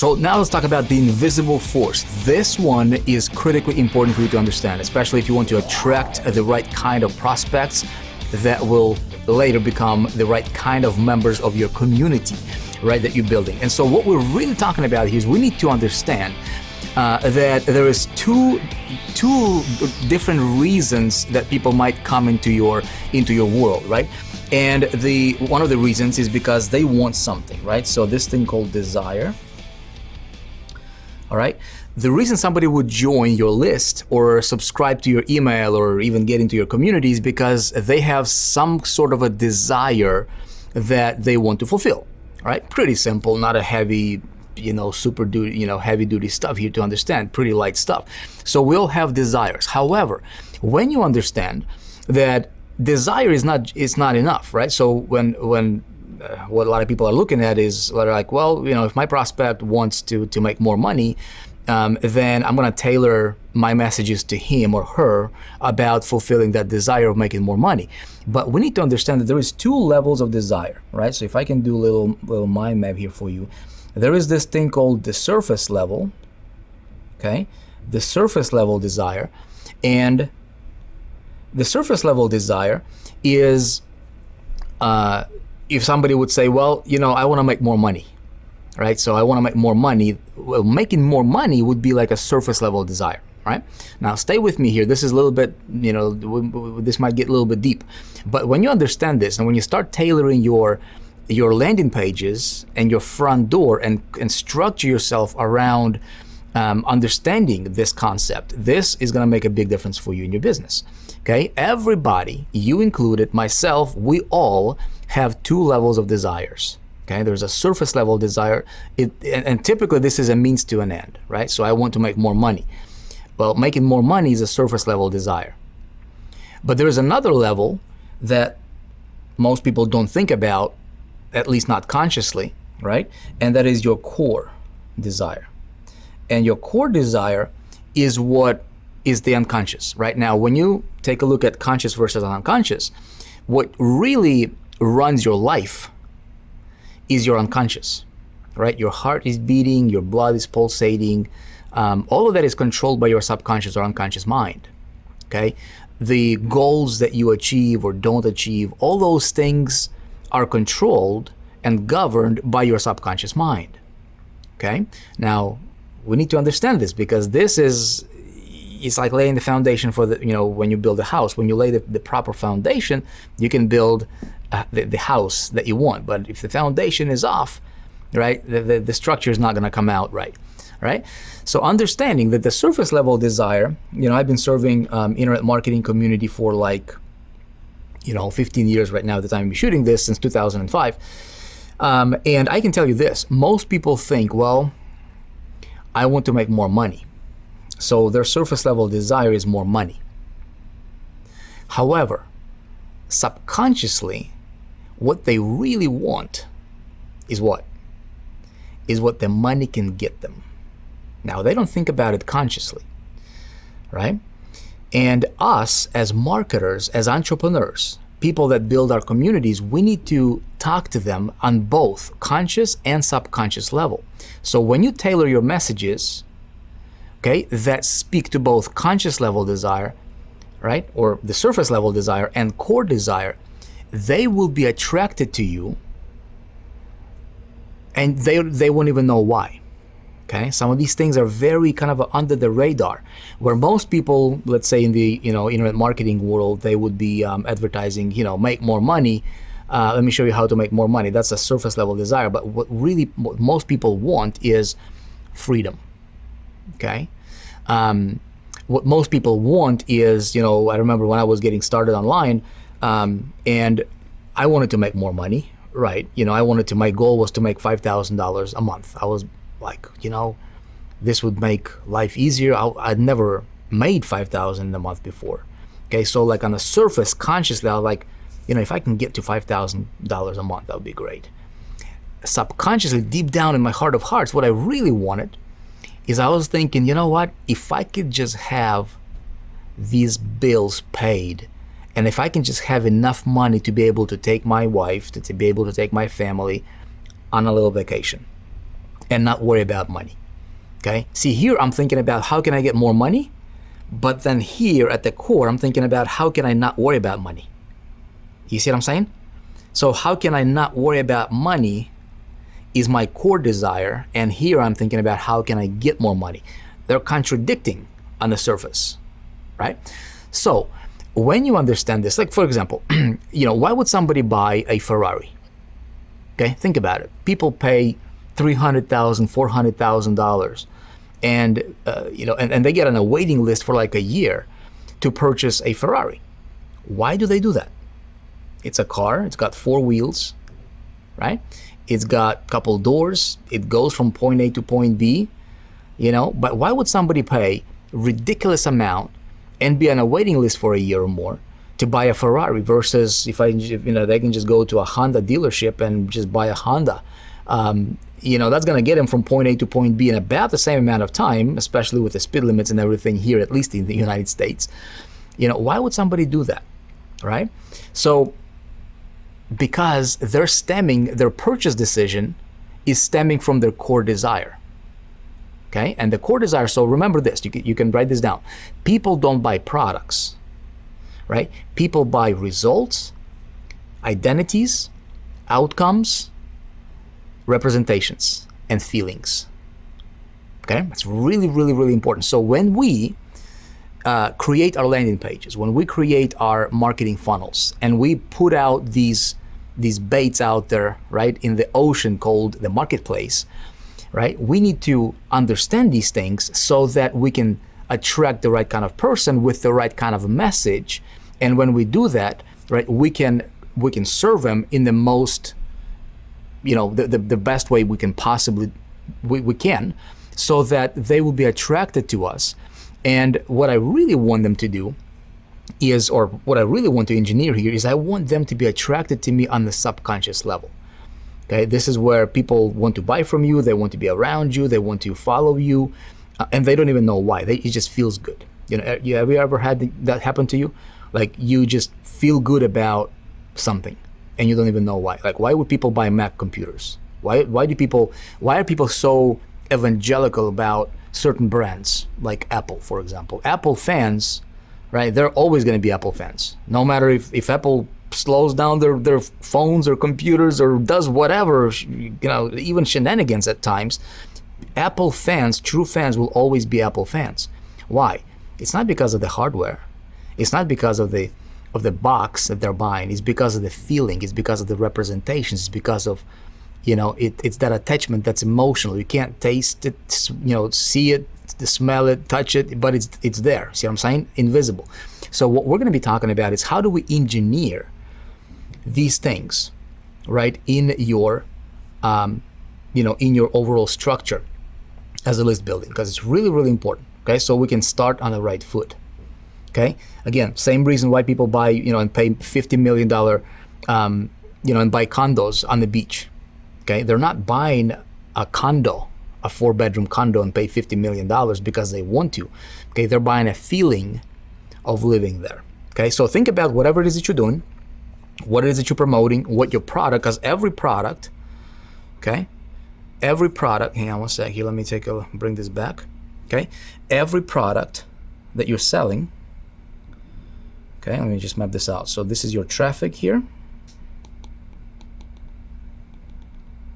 So now let's talk about the invisible force. This one is critically important for you to understand, especially if you want to attract the right kind of prospects that will later become the right kind of members of your community, right, that you're building. And so what we're really talking about here is we need to understand that there is two different reasons that people might come into your world, right? And one of the reasons is because they want something, right? So this thing called desire. All right. The reason somebody would join your list or subscribe to your email or even get into your community is because they have some sort of a desire that they want to fulfill. All right. Pretty simple, not a heavy, super duty, heavy duty stuff here to understand, pretty light stuff. So we'll have desires. However, when you understand that desire is not enough, right? So when what a lot of people are looking at is they're like, well, if my prospect wants to make more money, then I'm going to tailor my messages to him or her about fulfilling that desire of making more money. But we need to understand that there is two levels of desire, right? So if I can do a little mind map here for you, there is this thing called the surface level, okay? The surface level desire, and the surface level desire is if somebody would say, well, I want to make more money, right? So I want to make more money. Well, making more money would be like a surface level desire, right? Now, stay with me here. This is a little bit, this might get a little bit deep. But when you understand this and when you start tailoring your landing pages and your front door and structure yourself around understanding this concept, this is going to make a big difference for you in your business. Okay, everybody, you included, myself, we all have two levels of desires. Okay, there's a surface level desire, and typically this is a means to an end, right? So I want to make more money. Well, making more money is a surface level desire. But there is another level that most people don't think about, at least not consciously, right? And that is your core desire. And your core desire is what is the unconscious. Right now, when you take a look at conscious versus unconscious, what really runs your life is your unconscious, right? Your heart is beating, your blood is pulsating. All of that is controlled by your subconscious or unconscious mind, okay? The goals that you achieve or don't achieve, all those things are controlled and governed by your subconscious mind, okay? Now, we need to understand this because it's like laying the foundation for when you build a house. When you lay the proper foundation, you can build the house that you want. But if the foundation is off, right, the structure is not going to come out right, right? So understanding that the surface level desire, I've been serving internet marketing community for 15 years right now at the time of shooting this, since 2005. And I can tell you this, most people think, well, I want to make more money. So their surface level desire is more money. However, subconsciously, what they really want is what? Is what the money can get them. Now, they don't think about it consciously, right? And us as marketers, as entrepreneurs, people that build our communities, we need to talk to them on both conscious and subconscious level. So when you tailor your messages, okay, that speak to both conscious level desire, right, or the surface level desire and core desire, they will be attracted to you and they won't even know why. Okay, some of these things are very kind of under the radar, where most people, let's say in the internet marketing world, they would be advertising, make more money. Let me show you how to make more money. That's a surface level desire. But what most people want is freedom. Okay, what most people want is, I remember when I was getting started online, and I wanted to make more money. Right, my goal was to make $5,000 a month. I was like, this would make life easier. I'd never made $5,000 a month before. Okay, so like on the surface, consciously, I was like, if I can get to $5,000 a month, that would be great. Subconsciously, deep down in my heart of hearts, what I really wanted is I was thinking, if I could just have these bills paid, and if I can just have enough money to be able to take my wife, to be able to take my family on a little vacation. and not worry about money. Okay? See, here I'm thinking about how can I get more money, but then here at the core, I'm thinking about how can I not worry about money. You see what I'm saying? So how can I not worry about money is my core desire, and here I'm thinking about how can I get more money. They're contradicting on the surface, right? So when you understand this, like for example, why would somebody buy a Ferrari? Okay, think about it. People pay $300,000, $400,000, and and they get on a waiting list for like a year to purchase a Ferrari. Why do they do that? It's a car. It's got 4 wheels, right? It's got a couple doors. It goes from point A to point B, But why would somebody pay ridiculous amount and be on a waiting list for a year or more to buy a Ferrari versus if they can just go to a Honda dealership and just buy a Honda? That's going to get them from point A to point B in about the same amount of time, especially with the speed limits and everything here, at least in the United States. Why would somebody do that, right? So because their purchase decision is stemming from their core desire. Okay, and the core desire, so remember this, you can write this down. People don't buy products, right? People buy results, identities, outcomes, representations, and feelings. Okay, that's really, really, really important. So when we create our landing pages, when we create our marketing funnels, and we put out these baits out there, right, in the ocean called the marketplace, right? We need to understand these things so that we can attract the right kind of person with the right kind of message. And when we do that, right, we can serve them in the most, the best way we can possibly, we can, so that they will be attracted to us. And what I really want them to do is, or what I really want to engineer here is I want them to be attracted to me on the subconscious level. Okay, this is where people want to buy from you, they want to be around you, they want to follow you, and they don't even know why. It just feels good. Have you ever had that happen to you? Like you just feel good about something and you don't even know why. Like why would people buy Mac computers? Why are people so evangelical about certain brands like Apple, for example? Apple fans, right? They're always going to be Apple fans, no matter if Apple slows down their phones or computers or does whatever, even shenanigans at times. Apple fans, true fans, will always be Apple fans. Why? It's not because of the hardware. It's not because of the box that they're buying. It's because of the feeling. It's because of the representations. It's because of, it's that attachment that's emotional. You can't taste it, see it, smell it, touch it, but it's there. See what I'm saying? Invisible. So what we're going to be talking about is how do we engineer these things, right, in your, in your overall structure as a list building, because it's really, really important. Okay, so we can start on the right foot. Okay, again, same reason why people buy, and pay $50 million, and buy condos on the beach. Okay, they're not buying a condo, a 4-bedroom condo, and pay $50 million because they want to. Okay, they're buying a feeling of living there. Okay, so think about whatever it is that you're doing, what it is that you're promoting, what your product, because every product, hang on one sec here, let me bring this back. Okay, every product that you're selling, okay, let me just map this out. So this is your traffic here.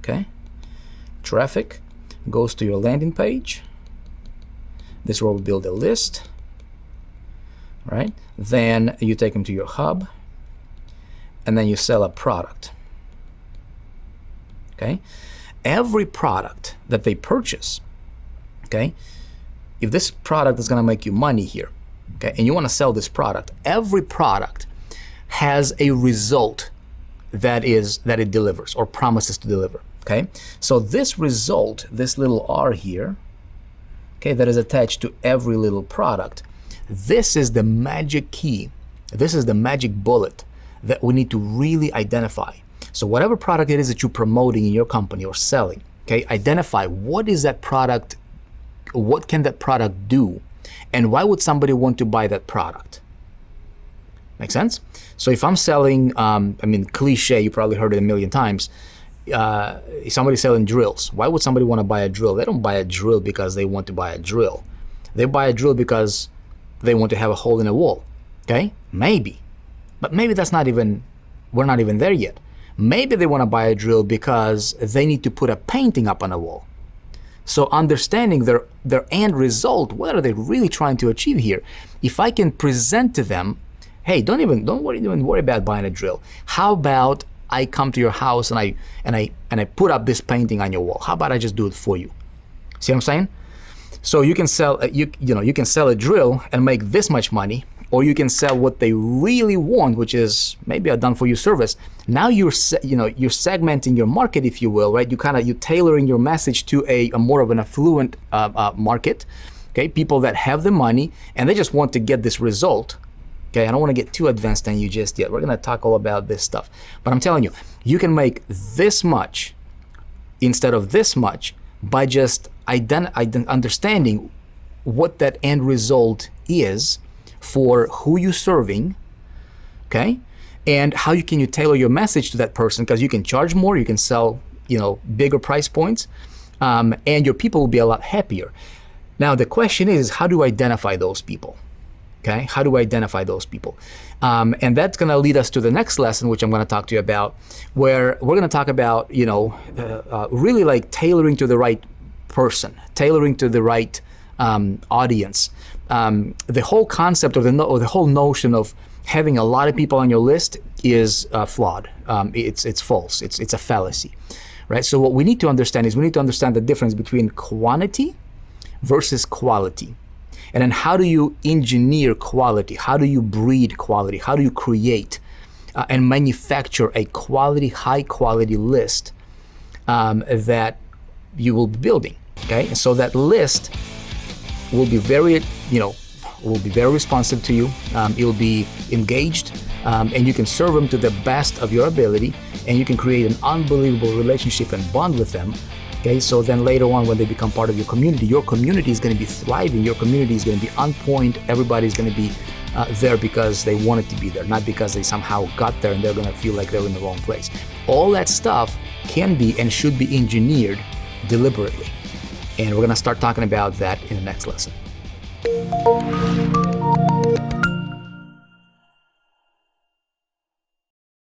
Okay, traffic goes to your landing page. This is where we build a list, right? Then you take them to your hub, and then you sell a product. Okay, every product that they purchase, okay, if this product is going to make you money here, okay, and you want to sell this product, every product has a result that it delivers or promises to deliver. Okay, so this result, this little R here, okay, that is attached to every little product, this is the magic key. This is the magic bullet that we need to really identify. So whatever product it is that you're promoting in your company or selling, okay, identify what is that product, what can that product do, and why would somebody want to buy that product? Make sense? So if I'm selling, cliche, you probably heard it a million times, somebody's selling drills. Why would somebody want to buy a drill? They don't buy a drill because they want to buy a drill. They buy a drill because they want to have a hole in a wall. Okay? Maybe. But maybe that's not even, we're not even there yet. Maybe they want to buy a drill because they need to put a painting up on a wall. So understanding their end result, what are they really trying to achieve here? If I can present to them, hey, don't even worry about buying a drill. How about I come to your house and I put up this painting on your wall? How about I just do it for you? See what I'm saying? So you can sell you can sell a drill and make this much money, or you can sell what they really want, which is maybe a done-for-you service. Now you're segmenting your market, if you will, right? You're tailoring your message to a more of an affluent market, okay? People that have the money and they just want to get this result. Okay, I don't want to get too advanced on you just yet. We're gonna talk all about this stuff, but I'm telling you, you can make this much instead of this much by just understanding what that end result is for who you're serving, okay? And how can you tailor your message to that person, because you can charge more, you can sell, bigger price points, and your people will be a lot happier. Now, the question is, how do I identify those people? Okay, how do I identify those people? And that's gonna lead us to the next lesson, which I'm gonna talk to you about, where we're gonna talk about, really like tailoring to the right person, tailoring to the right audience. The whole concept of the whole notion of having a lot of people on your list is flawed. It's false. It's a fallacy, right? So what we need to understand is the difference between quantity versus quality. And then how do you engineer quality? How do you breed quality? How do you create and manufacture a quality, high quality list that you will be building, okay? And so that list will be very responsive to you. It will be engaged, and you can serve them to the best of your ability, and you can create an unbelievable relationship and bond with them. Okay, so then later on when they become part of your community is going to be thriving, your community is going to be on point, everybody's going to be there because they wanted to be there, not because they somehow got there and they're going to feel like they're in the wrong place. All that stuff can be and should be engineered deliberately. And we're going to start talking about that in the next lesson.